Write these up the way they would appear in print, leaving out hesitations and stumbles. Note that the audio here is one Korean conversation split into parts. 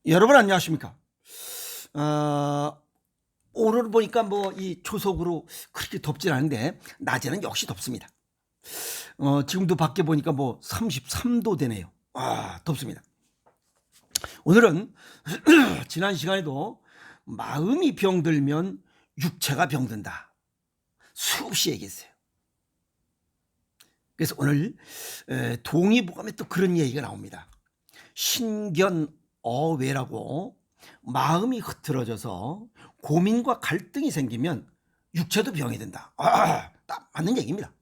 여러분 안녕하십니까? 오늘 보니까 뭐 이 초속으로 그렇게 덥진 않은데 낮에는 역시 덥습니다. 지금도 밖에 보니까 뭐 33도 되네요. 덥습니다. 오늘은 지난 시간에도 마음이 병들면 육체가 병든다. 수없이 얘기했어요. 그래서 오늘 동의보감에 또 그런 얘기가 나옵니다. 신견어외라고 마음이 흐트러져서 고민과 갈등이 생기면 육체도 병이 된다. 딱 맞는 얘기입니다.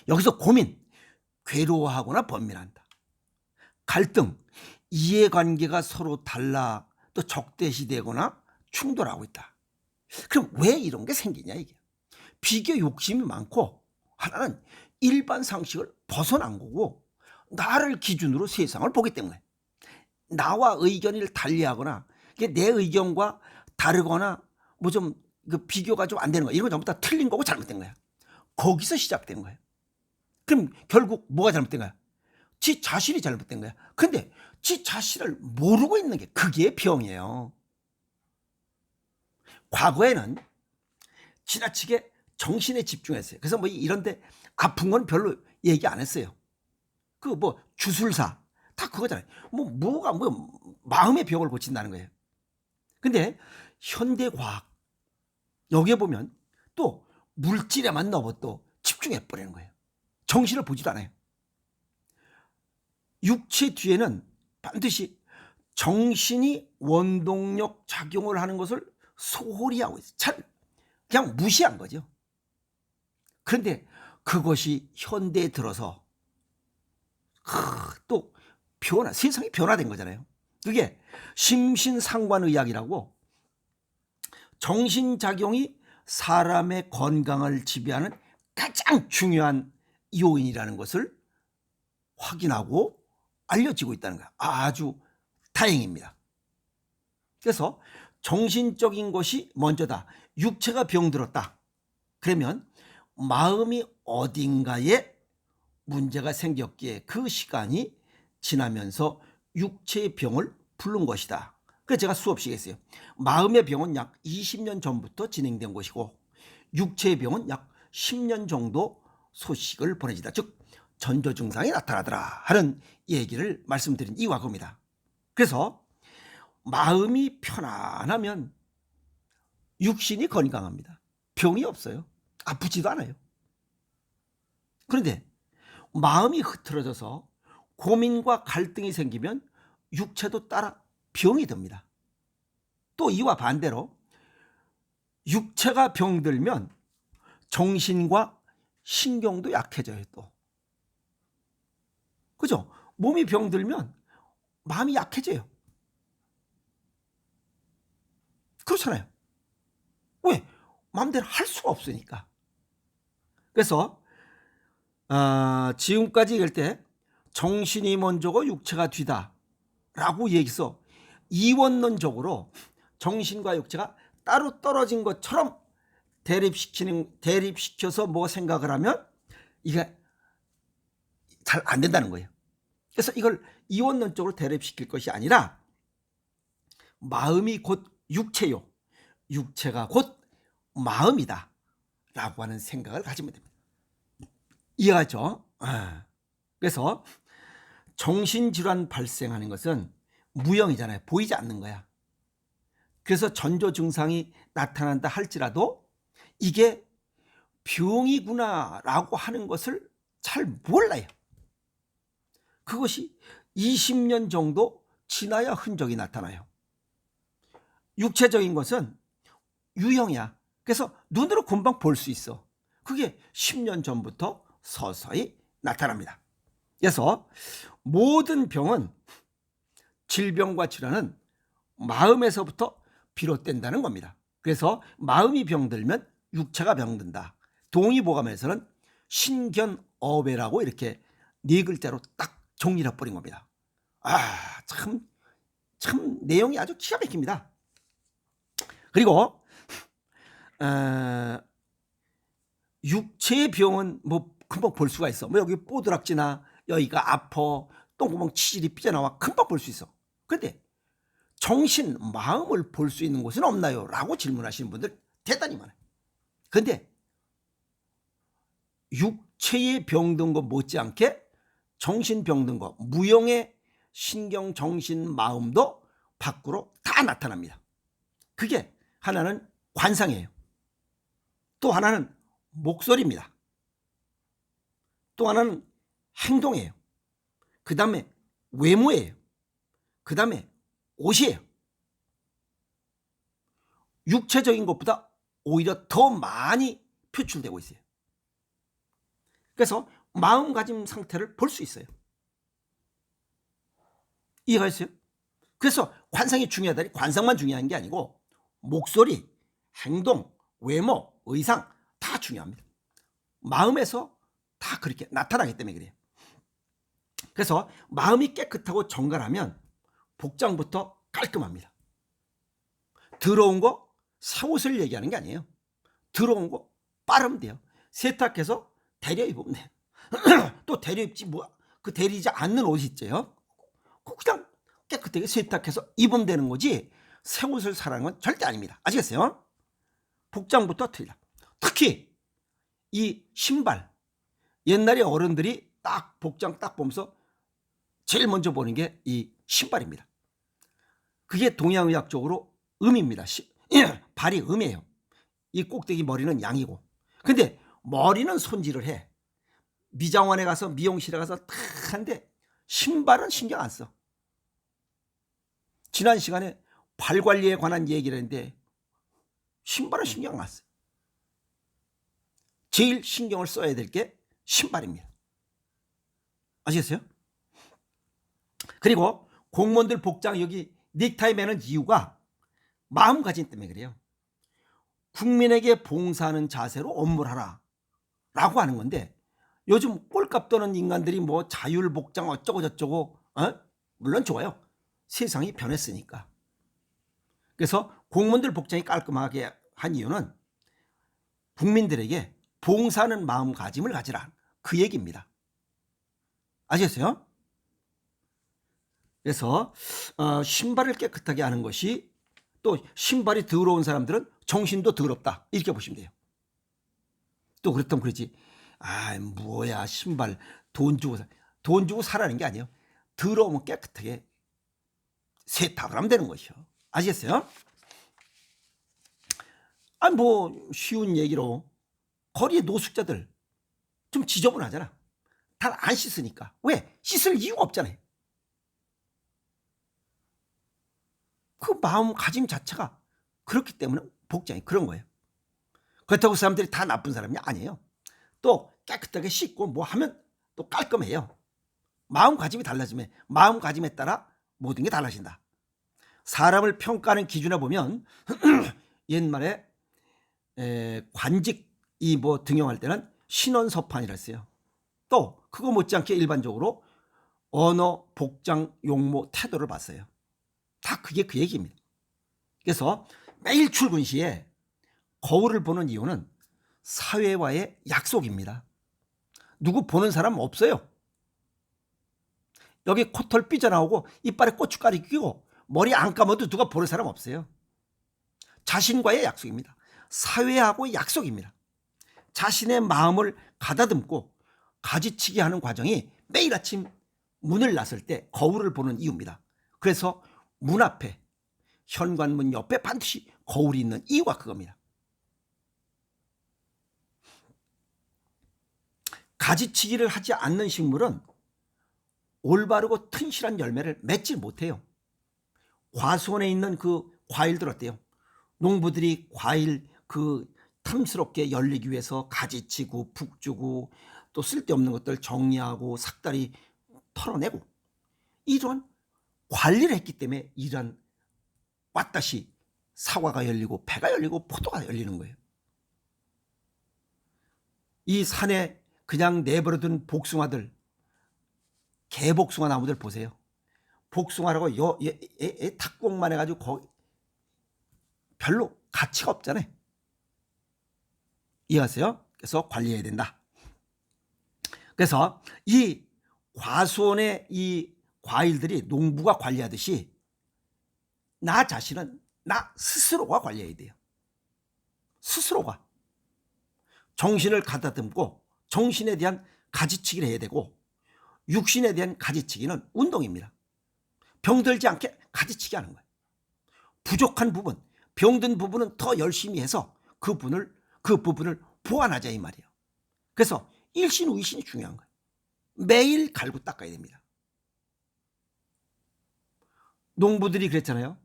여기서 고민, 괴로워하거나 번민한다. 갈등, 이해관계가 서로 달라 또 적대시되거나 충돌하고 있다. 그럼 왜 이런 게 생기냐 이게. 비교 욕심이 많고 하나는 일반 상식을 벗어난 거고 나를 기준으로 세상을 보기 때문에 나와 의견을 달리하거나 내 의견과 다르거나 뭐 좀 비교가 좀 안 되는 거야. 이런 거 전부 다 틀린 거고 잘못된 거야. 거기서 시작되는 거예요. 그럼 결국 뭐가 잘못된 거야? 지 자신이 잘못된 거야. 근데 지 자신을 모르고 있는 게 그게 병이에요. 과거에는 지나치게 정신에 집중했어요. 그래서 뭐 이런데 아픈 건 별로 얘기 안 했어요. 그 뭐 주술사 다 그거잖아요. 뭐가 마음의 병을 고친다는 거예요. 근데 현대 과학 여기에 보면 또 물질에만 너무 또 집중해 버리는 거예요. 정신을 보지도 않아요. 육체 뒤에는 반드시 정신이 원동력 작용을 하는 것을 소홀히 하고 있어요. 그냥 무시한 거죠. 그런데 그것이 현대에 들어서 또 세상이 변화된 거잖아요. 그게 심신상관의학이라고 정신작용이 사람의 건강을 지배하는 가장 중요한 요인이라는 것을 확인하고 알려지고 있다는 거야. 아주 다행입니다. 그래서 정신적인 것이 먼저다. 육체가 병들었다. 그러면 마음이 어딘가에 문제가 생겼기에 그 시간이 지나면서 육체의 병을 부른 것이다. 그래서 제가 수없이 얘기했어요. 마음의 병은 약 20년 전부터 진행된 것이고 육체의 병은 약 10년 정도 소식을 보내지다. 즉 전조 증상이 나타나더라 하는 얘기를 말씀드린 이유가 그겁니다. 그래서 마음이 편안하면 육신이 건강합니다. 병이 없어요. 아프지도 않아요. 그런데 마음이 흐트러져서 고민과 갈등이 생기면 육체도 따라 병이 듭니다. 또 이와 반대로 육체가 병들면 정신과 신경도 약해져요. 또 그죠? 몸이 병들면 마음이 약해져요. 그렇잖아요. 왜? 마음대로 할 수가 없으니까. 그래서 지금까지 얘기할 때 정신이 먼저고 육체가 뒤다 라고 얘기해서 이원론적으로 정신과 육체가 따로 떨어진 것처럼 대립시켜서 뭐 생각을 하면 이게 잘 안 된다는 거예요. 그래서 이걸 이원론적으로 대립시킬 것이 아니라 마음이 곧 육체요, 육체가 곧 마음이다 라고 하는 생각을 가지면 됩니다. 이해하죠? 그래서 정신질환 발생하는 것은 무형이잖아요. 보이지 않는 거야. 그래서 전조 증상이 나타난다 할지라도 이게 병이구나라고 하는 것을 잘 몰라요. 그것이 20년 정도 지나야 흔적이 나타나요. 육체적인 것은 유형이야. 그래서 눈으로 금방 볼 수 있어. 그게 10년 전부터 서서히 나타납니다. 그래서 모든 병은 질병과 질환은 마음에서부터 비롯된다는 겁니다. 그래서 마음이 병들면 육체가 병든다. 동의보감에서는 신견어외라고 이렇게 네 글자로 딱 정리를 해버린 겁니다. 참 내용이 아주 기가 막힙니다. 그리고 육체의 병은 뭐 금방 볼 수가 있어. 뭐 여기 뽀드락지나 여기가 아파, 똥구멍 치질이 삐져나와 금방 볼 수 있어. 그런데 정신, 마음을 볼 수 있는 곳은 없나요? 라고 질문하시는 분들 대단히 많아요. 그런데 육체의 병든 것 못지않게 정신 병든 것, 무용의 신경, 정신, 마음도 밖으로 다 나타납니다. 그게 하나는 관상이에요. 또 하나는 목소리입니다. 또 하나는 행동이에요. 그 다음에 외모예요. 그 다음에 옷이에요. 육체적인 것보다 오히려 더 많이 표출되고 있어요. 그래서 마음가짐 상태를 볼 수 있어요. 이해가 있어요? 그래서 관상이 중요하다니 관상만 중요한 게 아니고 목소리, 행동, 외모, 의상 다 중요합니다. 마음에서 다 그렇게 나타나기 때문에 그래요. 그래서 마음이 깨끗하고 정갈하면 복장부터 깔끔합니다. 더러운 거 새 옷을 얘기하는 게 아니에요. 더러운 거 빠르면 돼요. 세탁해서 데려 입으면 돼요. 또 데려 입지 뭐 그 데리지 않는 옷이 있죠. 그냥 깨끗하게 세탁해서 입으면 되는 거지 새 옷을 사라는 건 절대 아닙니다. 아시겠어요? 복장부터 틀리다. 특히 이 신발, 옛날에 어른들이 딱 복장 딱 보면서 제일 먼저 보는 게 이 신발입니다. 그게 동양의학적으로 음입니다. 발이 음이에요. 이 꼭대기 머리는 양이고. 근데 머리는 손질을 해. 미장원에 가서 미용실에 가서 다 하는데 신발은 신경 안 써. 지난 시간에 발 관리에 관한 얘기를 했는데 신발은 신경 안 써요. 제일 신경을 써야 될 게 신발입니다. 아시겠어요? 그리고 공무원들 복장 여기 넥타이 매는 이유가 마음가짐 때문에 그래요. 국민에게 봉사하는 자세로 업무를 하라 라고 하는 건데 요즘 꼴값 떠는 인간들이 뭐 자율복장 어쩌고 저쩌고 물론 좋아요. 세상이 변했으니까. 그래서 공무원들 복장이 깔끔하게 한 이유는 국민들에게 봉사하는 마음가짐을 가지라 그 얘기입니다. 아시겠어요? 그래서 신발을 깨끗하게 하는 것이 또 신발이 더러운 사람들은 정신도 더럽다 이렇게 보시면 돼요. 또 그렇다면 그러지 뭐야 신발 돈 주고 사라는 게 아니에요. 더러우면 깨끗하게 세탁을 하면 되는 것이요. 아시겠어요? 뭐 쉬운 얘기로 거리에 노숙자들 좀 지저분하잖아. 다 안 씻으니까. 왜? 씻을 이유가 없잖아요. 그 마음가짐 자체가 그렇기 때문에 복장이 그런 거예요. 그렇다고 사람들이 다 나쁜 사람이 아니에요. 또 깨끗하게 씻고 뭐 하면 또 깔끔해요. 마음가짐이 달라지면 마음가짐에 따라 모든 게 달라진다. 사람을 평가하는 기준에 보면 옛말에 관직이 뭐 등용할 때는 신원서판이라 했어요. 또 그거 못지않게 일반적으로 언어, 복장, 용모, 태도를 봤어요. 다 그게 그 얘기입니다. 그래서 매일 출근 시에 거울을 보는 이유는 사회와의 약속입니다. 누구 보는 사람 없어요. 여기 코털 삐져나오고 이빨에 고춧가루 끼고 머리 안 감아도 누가 보는 사람 없어요. 자신과의 약속입니다. 사회하고의 약속입니다. 자신의 마음을 가다듬고 가지치기 하는 과정이 매일 아침 문을 나설 때 거울을 보는 이유입니다. 그래서 문 앞에 현관문 옆에 반드시 거울이 있는 이유가 그겁니다. 가지치기를 하지 않는 식물은 올바르고 튼실한 열매를 맺지 못해요. 과수원에 있는 그 과일들 어때요? 농부들이 과일 그 탐스럽게 열리기 위해서 가지치고 푹 주고 또 쓸데없는 것들 정리하고 삭다리 털어내고 이러한 관리를 했기 때문에 이러한 왓다시 사과가 열리고 배가 열리고 포도가 열리는 거예요. 이 산에 그냥 내버려둔 복숭아들, 개복숭아 나무들 보세요. 복숭아라고 탁곡만 해가지고 거기 별로 가치가 없잖아요. 이해하세요? 그래서 관리해야 된다. 그래서 이 과수원의 이 과일들이 농부가 관리하듯이 나 자신은 나 스스로가 관리해야 돼요. 스스로가 정신을 가다듬고 정신에 대한 가지치기를 해야 되고, 육신에 대한 가지치기는 운동입니다. 병들지 않게 가지치기 하는 거예요. 부족한 부분, 병든 부분은 더 열심히 해서 그 부분을 보완하자 이 말이에요. 그래서 일신의신이 중요한 거예요. 매일 갈고 닦아야 됩니다. 농부들이 그랬잖아요.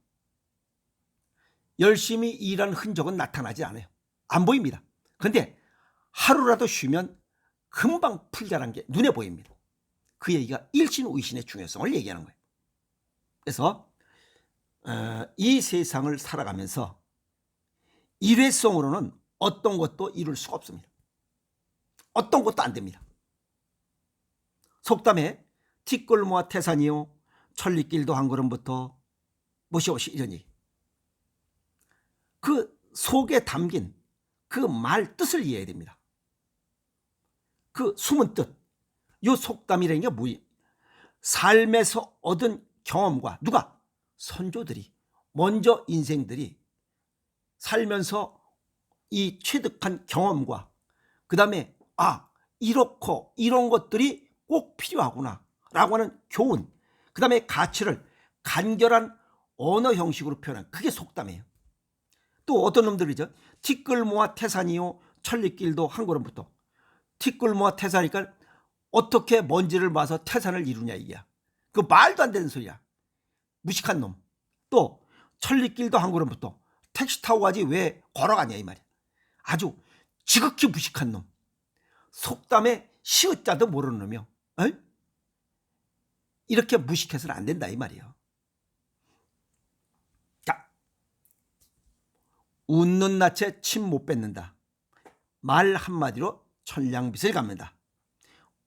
열심히 일한 흔적은 나타나지 않아요. 안 보입니다. 그런데 하루라도 쉬면 금방 풀자란 게 눈에 보입니다. 그 얘기가 일신의신의 중요성을 얘기하는 거예요. 그래서 이 세상을 살아가면서 일회성으로는 어떤 것도 이룰 수가 없습니다. 어떤 것도 안 됩니다. 속담에 티끌모아 태산이요 천리길도 한 걸음부터 무시오시 이런 얘기. 그 속에 담긴 그 말 뜻을 이해해야 됩니다. 그 숨은 뜻. 이 속담이라는 게 뭐예요? 삶에서 얻은 경험과 누가? 선조들이, 먼저 인생들이 살면서 이 취득한 경험과 그 다음에 이렇고 이런 것들이 꼭 필요하구나 라고 하는 교훈, 그 다음에 가치를 간결한 언어 형식으로 표현한 그게 속담이에요. 또 어떤 놈들이죠. 티끌 모아 태산이요 천리길도 한 걸음부터. 티끌 모아 태산이니까 어떻게 먼지를 모아서 태산을 이루냐 이게야. 그 말도 안 되는 소리야. 무식한 놈. 또 천리길도 한 걸음부터. 택시 타고 가지 왜 걸어가냐 이 말이야. 아주 지극히 무식한 놈. 속담에 시읒자도 모르는 놈이요. 이렇게 무식해서는 안 된다 이 말이에요. 자, 웃는 낯에 침 못 뱉는다. 말 한마디로 천냥빚을 갚는다.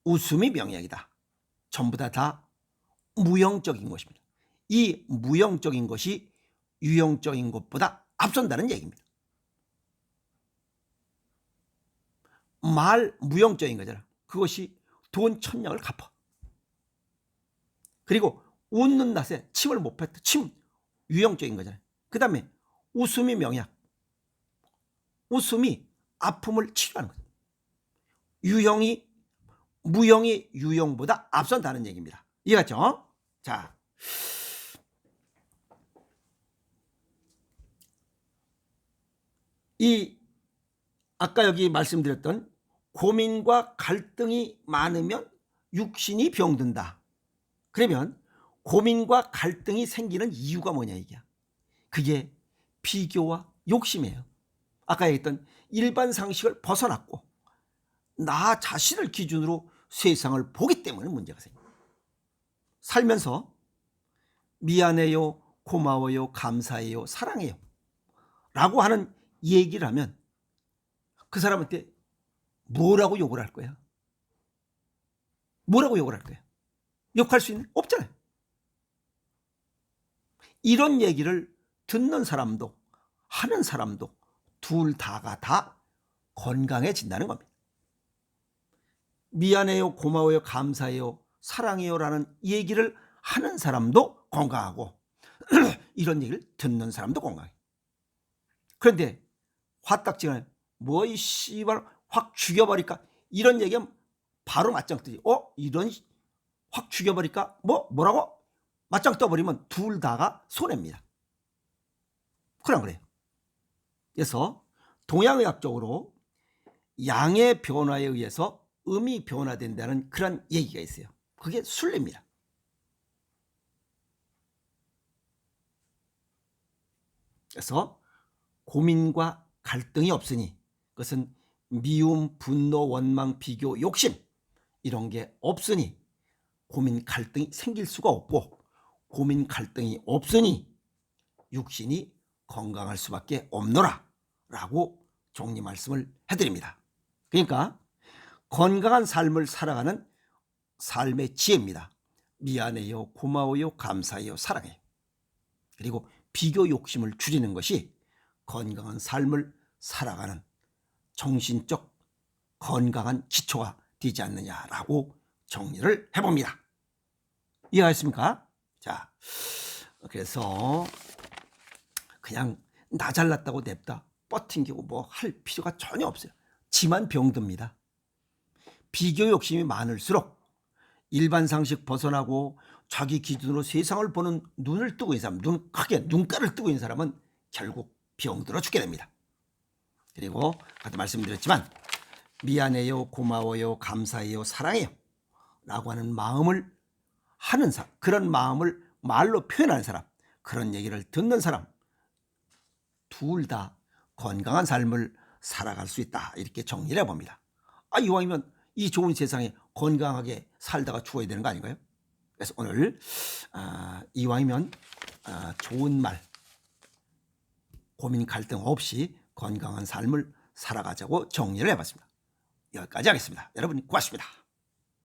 웃음이 명약이다. 전부 다 무형적인 것입니다. 이 무형적인 것이 유형적인 것보다 앞선다는 얘기입니다. 말 무형적인 거잖아. 그것이 돈 천냥을 갚아. 그리고 웃는 낯에 침을 못 뱉다. 침 유형적인 거잖아요. 그 다음에 웃음이 명약. 웃음이 아픔을 치료하는 거죠. 무형이 유형보다 앞선다는 얘기입니다. 이해갔죠? 자, 아까 여기 말씀드렸던 고민과 갈등이 많으면 육신이 병든다. 그러면 고민과 갈등이 생기는 이유가 뭐냐 이게야. 그게 비교와 욕심이에요. 아까 얘기했던 일반 상식을 벗어났고 나 자신을 기준으로 세상을 보기 때문에 문제가 생겨요. 살면서 미안해요, 고마워요, 감사해요, 사랑해요 라고 하는 얘기를 하면 그 사람한테 뭐라고 욕을 할 거야? 뭐라고 욕을 할 거야? 욕할 수 있는? 없잖아요. 이런 얘기를 듣는 사람도 하는 사람도 둘 다가 다 건강해진다는 겁니다. 미안해요, 고마워요, 감사해요, 사랑해요 라는 얘기를 하는 사람도 건강하고 이런 얘기를 듣는 사람도 건강해. 그런데 화딱지가 뭐 이 씨발 확 죽여버릴까 이런 얘기하면 바로 맞짱 뜨지. 이런 확 죽여버릴까 뭐라고 맞짱 떠버리면 둘 다가 손해입니다. 그래요. 그래서 동양의학적으로 양의 변화에 의해서 음이 변화된다는 그런 얘기가 있어요. 그게 순리입니다. 그래서 고민과 갈등이 없으니 그것은 미움, 분노, 원망, 비교, 욕심 이런 게 없으니 고민, 갈등이 생길 수가 없고 고민, 갈등이 없으니 육신이 건강할 수밖에 없노라 라고 정리 말씀을 해드립니다. 그러니까 건강한 삶을 살아가는 삶의 지혜입니다. 미안해요, 고마워요, 감사해요, 사랑해요. 그리고 비교 욕심을 줄이는 것이 건강한 삶을 살아가는 정신적 건강한 기초가 되지 않느냐라고 정리를 해봅니다. 이해하셨습니까? 자, 그래서 그냥 나 잘났다고 냅다 뻗팅기고 뭐 할 필요가 전혀 없어요. 지만 병듭니다. 비교 욕심이 많을수록 일반 상식 벗어나고 자기 기준으로 세상을 보는 눈을 뜨고 있는 사람, 눈 크게 눈가를 뜨고 있는 사람은 결국 병들어 죽게 됩니다. 그리고 아까 말씀드렸지만 미안해요, 고마워요, 감사해요, 사랑해요 라고 하는 마음을 하는 사람, 그런 마음을 말로 표현하는 사람, 그런 얘기를 듣는 사람, 둘 다 건강한 삶을 살아갈 수 있다, 이렇게 정리를 해봅니다. 이왕이면 이 좋은 세상에 건강하게 살다가 죽어야 되는 거 아닌가요? 그래서 오늘 이왕이면 좋은 말, 고민 갈등 없이 건강한 삶을 살아가자고 정리를 해봤습니다. 여기까지 하겠습니다. 여러분 고맙습니다.